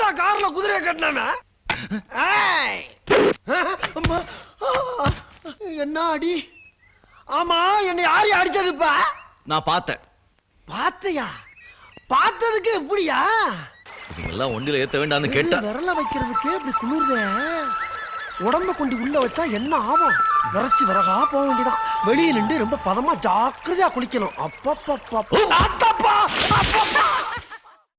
எவன்டா கார்ல குதிரையை கட்டினானே? என்ன அடி? ஆமா, என்னை யாரு அடிச்சதுப்பா? நான் பார்த்தேன். பார்த்தையா? பார்த்ததுக்கு எப்படியா? நீங்கெல்லாம் ஒண்டில ஏத்த வேண்டாம்னு கேட்டா விரல வைக்கிறதுக்கே இப்படி குளிர்தே. உடம்ப கொண்டு உள்ள வச்சா என்ன ஆகும்? விரைச்சு விறகா போக வேண்டியதான். வெளியே நின்று ரொம்ப பதமா ஜாக்கிரதையா குளிக்கணும். அப்பப்பா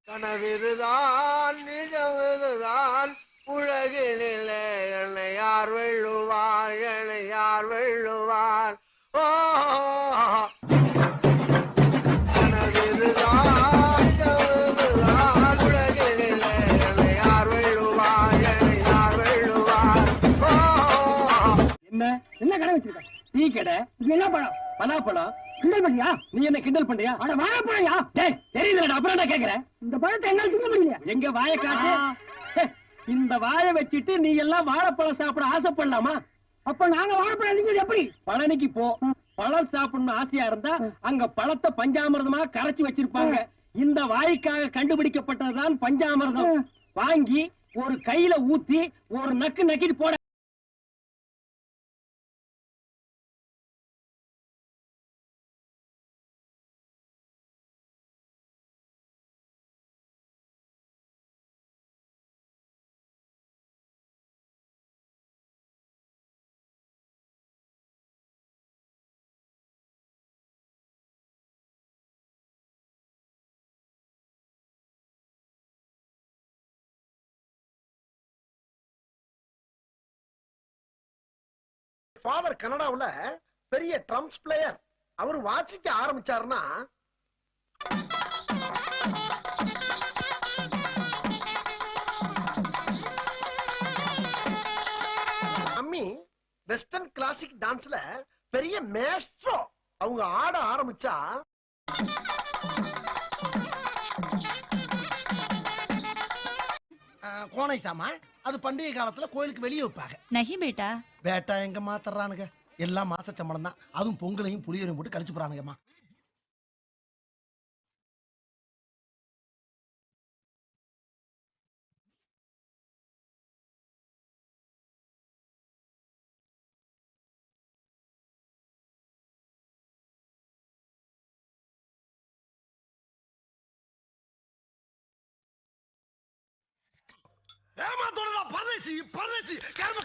கனவிதுதான் நிஜமிதுதான் உலகினிலே என்னை யார் வெல்லுவார், என்னை யார் வெல்லுவார்? ஓ என்ன கடை வச்சிருக்க? டீ கடை. இது என்ன பழம்? பலாப்பழம். கிண்டல் பண்ணியா? நீ என்ன கிண்டல் பண்றியா? அட வாழைப்பழம்யா. டேய், தெரியல, அப்புறம் என்ன கேக்குறேன்? இந்த பழத்தை என்னால திங்க முடியல. எங்க வாயை காட்டு. இந்த வாயை வச்சிட்டு நீ எல்லாம் வாழைப்பழம் சாப்பிட ஆசைப்படலாமா? அப்ப நாங்க வாழைப்பழம் திங்கிறது எப்படி? பழனிக்கு போ. பழம் சாப்பிடணும் ஆசையா இருந்தா அங்க பழத்தை பஞ்சாமிர்தமா கரைச்சு வச்சிருப்பாங்க. இந்த வாய்க்காக கண்டுபிடிக்கப்பட்டதுதான் பஞ்சாமிர்தம். வாங்கி ஒரு கையில ஊத்தி ஒரு நக்கு நக்கிட்டு போட. ஃபாதர் கனடாவுல பெரிய ட்ரம்ஸ் பிளேயர். அவர் வாசிக்க ஆரம்பிச்சாருன்னா அம்மி வெஸ்டர்ன் கிளாசிக் டான்ஸ்ல பெரிய மேஸ்ட்ரோ. அவங்க ஆட ஆரம்பிச்சா கோனை சாமா அது பண்டிகை காலத்துல கோயிலுக்கு வெளியே வைப்பாங்க. நஹி பேட்டா. பேட்டா எங்க மாத்தறானுங்க? எல்லாம் மாச சம்பளம் தான். அதுவும் பொங்கலையும் புளியரையும் போட்டு கழிச்சு போறானுங்கம்மா. ஏமாத்தோடா பரதேசி பரதேசி கர்ம.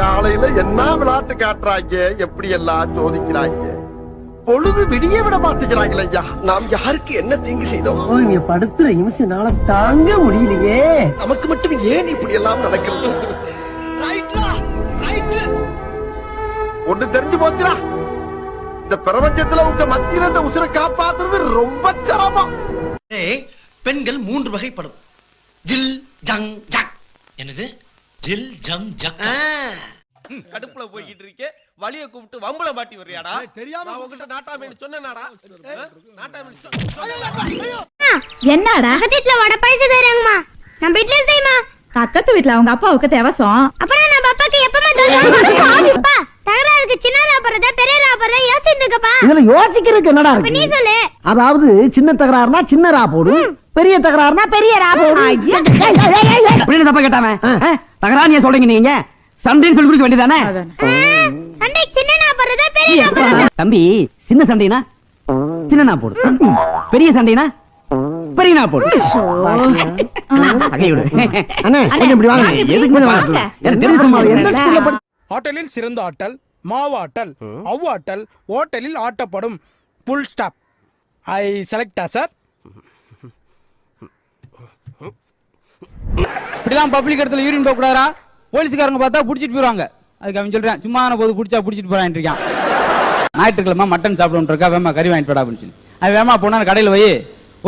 காலையில என்ன விளையாட்டு காட்டுறாங்க, எப்படி எல்லாம் சோதிக்கிறாங்க. பொழுது விடிய விட மாட்டேங்கிறாங்களே ஐயா. நாம் யாருக்கு என்ன தீங்கு செய்தோம்? நீ படுத்துற நிமிஷம்னால தாங்க முடியலையே. நமக்கு மட்டும் ஏன் இப்படி எல்லாம் நடக்கிறது? ஒண்ணு தெரிஞ்சு போச்சுடா, இந்த பிரபஞ்சத்துல உங்க மத்தியில இந்த உசுரை காப்பாத்துறது ரொம்ப சிரமம். பெண்கள் 3 வகைப்படும். ஜில் ஜங் ஜக். என்னது? ஜில் ஜம் ஜக். கடுப்புல போய்கிட்டு இருக்கே, வலிய கூப்பிட்டு வம்புல மாட்டி வர்றியாடா? தெரியாம உங்ககிட்ட நாட்டாமேன்னு சொன்னேனாடா? என்னடா வீட்ல வடை பாயசம் தராங்கம்மா. நம்ம வீட்ல செய்யுமா? பக்கத்து வீட்ல அவங்க அப்பாவுக்கு தேவசம். அப்புறம் நம்ம அப்பாக்கு எப்பமா தருவாங்க? அப்பா தகராறுக்கு சின்னதா போறதா பெரியதா போறதா யோசிச்சுட்டு இருக்கப்பா. இதுல யோசிக்கிறதுக்கு என்னடா இருக்கு? நீ சொல்லு. அதாவது சின்ன தகராறுனா சின்ன ரா போடு, பெரிய தகராறுனா பெரிய ரா போடு. அப்படின்னு தப்பா கேட்டாம தகராறு ஏன் சொல்றீங்க? நீங்க சண்டைன்னு சொல்லி கொடுக்க வேண்டியதானே? சண்டை சின்னனா போறதா பெரியதா போறதா? தம்பி, சின்ன சண்டைனா சின்னனா போடு, பெரிய சண்டைனா பெரியனா போடு. ஆட்டலில் சிறந்த ஆட்டல் மாவாட்டல், அவ்வாட்டல் ஓட்டலில் ஆட்டப்படும். Full stop. ஐ செலக்டா சார். இப்படிலாம் பப்ளிக் இடத்துல யூரின் போக கூடாதா? போலீஸ்காரங்க பார்த்தா புடிச்சிட்டு போயிருவாங்க. அதுக்கு அவன் சொல்றான், சும்மா போது புடிச்சா புடிச்சிட்டு போறான் இருக்கான். ஞாயிற்றுக்கிழமை மட்டன் சாப்பிடுன்னு இருக்கா, வேமா கறி வாங்கிட்டு போடா அப்படின்னு சொல்லி அவன் வேமா போனா கடையில் போய்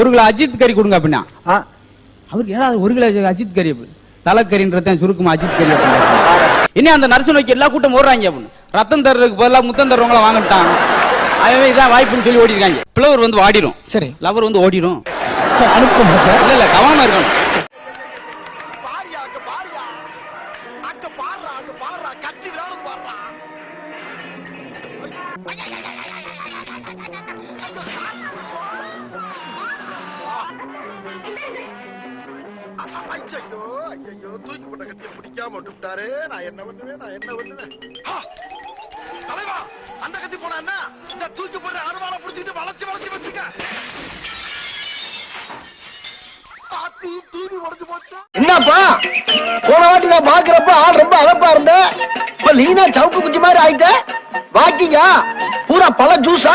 1 கிலோ அஜித் கறி கொடுங்க அப்படின்னா அவருக்கு ஏன்னா 1 கிலோ அஜித் கறி தலைக்கறின்றத சுருக்குமா அஜித் கறி. இன்னும் அந்த நர்ஸ் நோக்கி எல்லா கூட்டம் ஓடுறாங்க அப்படின்னு ரத்தம் தர்றதுக்கு பதிலாக முத்தம் தர்றவங்கள வாங்கிட்டாங்க. அவன் இதான் வாய்ப்புன்னு சொல்லி ஓடி இருக்காங்க. பிளவர் வந்து வாடிடும், சரி லவர் வந்து ஓடிடும். அனுப்புமா சார்? இல்ல கவனமா இருக்கணும். ஐயோ ஐயோ தூக்கி போட்ட கத்தியை பிடிக்காம விட்டுட்டாரு. நான் என்ன பண்ணுவேன்? தலைவா, அந்த கத்தி போனா என்ன? இந்த தூக்கி போடுற அருவாளை பிடிச்சிட்டு வளைச்சு வச்சுக்க. என்னப்பா போன வாட்டி நான் பாக்குறப்ப ஆள் ரொம்ப அழப்பா இருந்த, இப்ப லீனா சவுக்கு குச்சி மாதிரி ஆயிட்ட. வாக்கிங்க பூரா பழ ஜூஸா?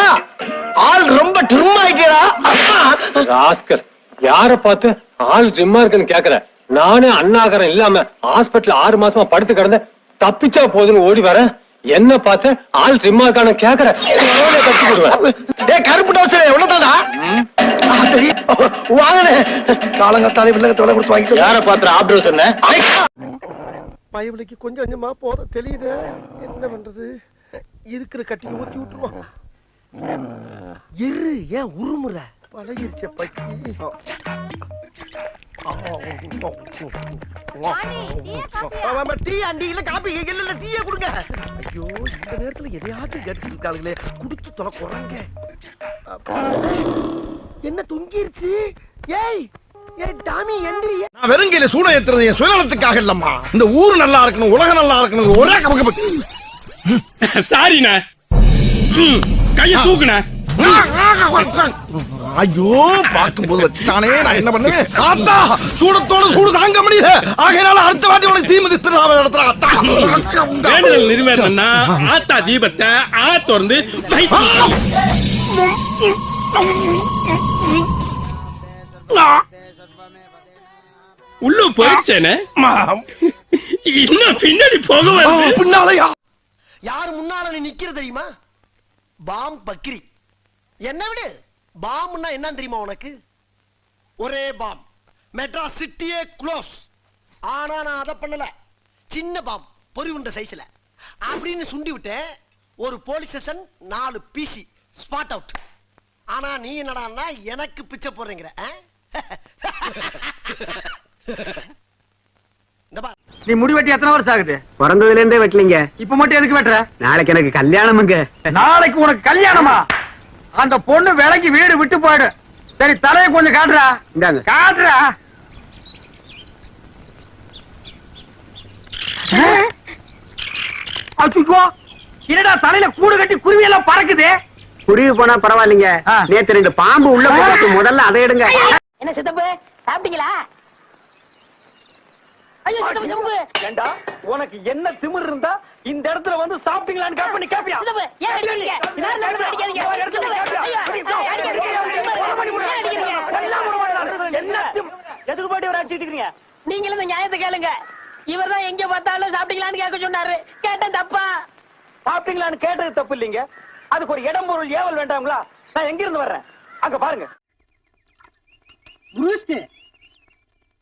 ஆள் ரொம்ப ட்ரிம் ஆயிட்டா. ஆஸ்கர், யார பார்த்து ஆள் ஜிம்மா இருக்குன்னு கேக்குற? நானே அண்ணாகரம் இல்லாம ஹாஸ்பிட்டல் 6 மாசமா படுத்து கிடந்த, தப்பிச்சா போதுன்னு ஓடி வரேன். என்ன பார்த்து ஆள் ஜிம்மா இருக்கான்னு கேக்குற? கட்டி போடுவேன். கருப்பு டோஸ் எவ்வளவுதானா? வாங்கல காலங்கத்தாலே வில்லங்கத்தோட கொடுத்து வாங்கிட்டு யார பாத்துற ஆப்டர் சொன்ன? பயவலிக்கு கொஞ்சம் கொஞ்சமா போற தெரியுது. என்ன பண்றது? இருக்கிற கட்டி ஊத்தி விட்டுருவோம். இரு, ஏன் உருமுற? பழகிருச்ச பக்கி. டீ அண்டி இல்ல காபி இல்ல டீயே கொடுங்க. ஐயோ, இந்த நேரத்துல எதையாச்சும் கேட்டு இருக்காளுங்களே, குடிச்சு தொலை குறங்க. என்ன தொங்கிருச்சு? ஏய் டாமி எந்திரி. நான் வெறுங்கையில சூட ஏத்துறது என் சுயநலத்துக்காக இல்லம்மா. இந்த ஊர் நல்லா இருக்கணும், உலகம் நல்லா இருக்கணும். ஒரே கமக்க சாரிண்ணா, கைய தூக்குன. ஐயோ, பார்க்கும்போது வச்சுட்டானே, நான் என்ன பண்ணுவேன்? ஆத்தா, சூடத்தோட சூடு தாங்க முடியல. ஆகையினால அடுத்த வாட்டி உனக்கு தீமிதி திருவிழாவை நடத்துறேன். வேண்டுதல் நிறைவேறணும்னா ஆத்தா தீபத்தை திறந்து உள்ள போயிடுச்சேனே, இன்னும் பின்னாடி போக பின்னாலயா? யாரு முன்னால நீ நிக்கிற தெரியுமா? பாம் பக்ரி. என்ன விடு, பாம்னா என்ன தெரியுமா உனக்கு? ஒரே பாம், மெட்ராஸ் சிட்டியே க்ளோஸ். ஆனா நான் அதை பண்ணல. சின்ன பாம், பொறி உண்ட சைஸ்ல அப்படின்னு சுண்டி விட்டேன். ஒரு police station 4 PC spot out. ஆனா நீ என்னடான்னா எனக்கு பிச்சை போடுறீங்கிற. நீ முடி வெட்டி எத்தனை வருஷம் ஆகுது? பிறந்ததுல இருந்தே வெட்டலீங்க. இப்ப மட்டும் எதுக்கு வெட்டுற? நாளைக்கு எனக்கு கல்யாணமுங்க. நாளைக்கு உனக்கு கல்யாணமா? அந்த பொண்ணு விலைக்கு வீடு விட்டு போயிடு. சரி, தலையை கொஞ்சம் காட்டுறா. இந்தாங்க காட்டுறா. அச்சுக்கோ, என்னடா தலையில கூடு கட்டி குருவி எல்லாம் பறக்குது. குருவி போனா பரவாயில்லைங்க, நேத்து 2 பாம்பு உள்ள போட்டு முதல்ல அதை எடுங்க. என்ன சித்தப்பு சாப்பிட்டீங்களா? ஏண்டா, உனக்கு என்ன திமிர் இருந்தா இந்த இடத்துல வந்து சாப்பிட்டீங்களான்னு கால் பண்ணி கேப்பியா? எதுக்கு போட்டு ஒரு அடிச்சுட்டு இருக்கீங்க? நீங்களும் இந்த நியாயத்தை கேளுங்க. இவர் தான் எங்க பார்த்தாலும் சாப்பிட்டீங்களான்னு கேட்க சொன்னாரு. கேட்டேன் தப்பா? சாப்பிட்டீங்களான்னு கேட்டது தப்பு இல்லைங்க. அதுக்கு ஒரு இடம் பொருள் ஏவல் வேண்டாங்களா? நான் எங்க இருந்து வர்றேன், அங்க பாருங்க.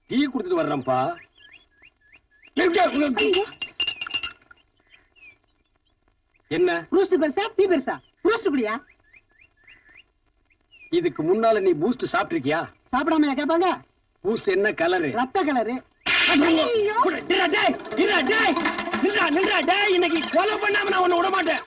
டீ குடுத்துட்டு வர்றேன்ப்பா. என்ன பூஸ்ட் பெருசா டீ பெருசா? பூஸ்ட் குடியா? இதுக்கு முன்னால நீ பூஸ்ட் சாப்பிட்டிருக்கியா? சாப்பிடாம கேட்பாங்க. பூஸ்ட் என்ன கலரு? ரத்த கலரு. இன்னைக்கு கொலை பண்ணாம நான் உன்னை விட மாட்டேன்.